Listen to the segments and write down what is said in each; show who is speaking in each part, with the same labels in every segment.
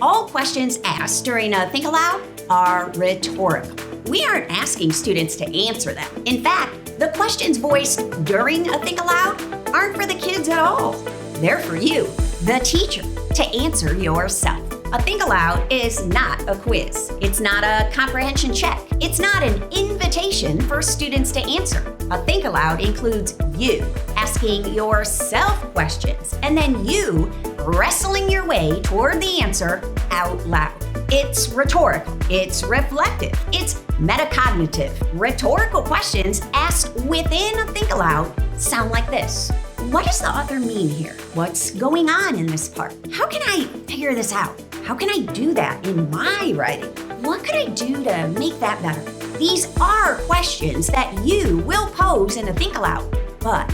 Speaker 1: All questions asked during a Think-Aloud are rhetorical. We aren't asking students to answer them. In fact, the questions voiced during a Think-Aloud aren't for the kids at all. They're for you, the teacher, to answer yourself. A Think-Aloud is not a quiz. It's not a comprehension check. It's not an invitation for students to answer. A Think-Aloud includes you asking yourself questions and then you wrestling your way toward the answer out loud. It's rhetorical. It's reflective. It's metacognitive. Rhetorical questions asked within a Think-Aloud sound like this. What does the author mean here? What's going on in this part? How can I figure this out? How can I do that in my writing? What could I do to make that better? These are questions that you will pose in a Think-Aloud, but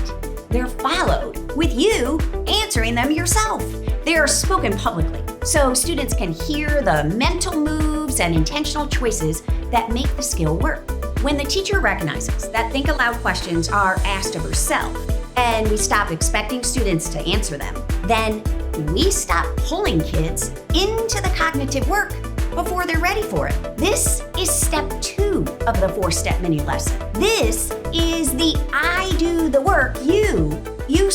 Speaker 1: they're followed with you answering them yourself. They are spoken publicly, so students can hear the mental moves and intentional choices that make the skill work. When the teacher recognizes that Think-Aloud questions are asked of herself, and we stop expecting students to answer them, then we stop pulling kids into the cognitive work before they're ready for it. This is step 2 of the 4-step mini lesson. This is the I do the work you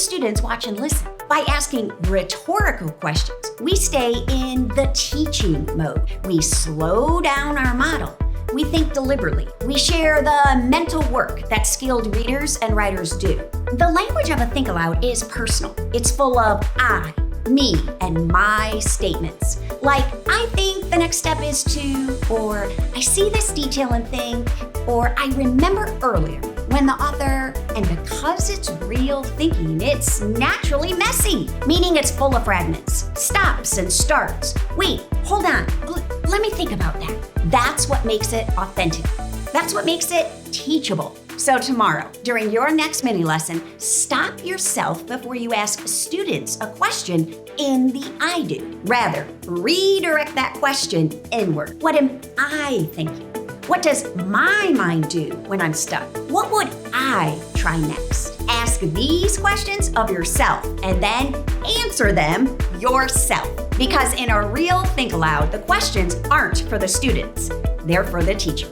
Speaker 1: students watch and listen. By asking rhetorical questions, we stay in the teaching mode. We slow down our model. We think deliberately. We share the mental work that skilled readers and writers do. The language of a Think-Aloud is personal. It's full of I, me, and my statements. Like, I think the next step is to, or I see this detail and think, or I remember earlier when the author, and because it's real thinking, it's naturally messy, meaning it's full of fragments, stops and starts. Wait, hold on, let me think about that. That's what makes it authentic. That's what makes it teachable. So tomorrow, during your next mini lesson, stop yourself before you ask students a question in the I do. Rather, redirect that question inward. What am I thinking? What does my mind do when I'm stuck? What would I try next? Ask these questions of yourself and then answer them yourself. Because in a real Think-Aloud, the questions aren't for the students, they're for the teacher.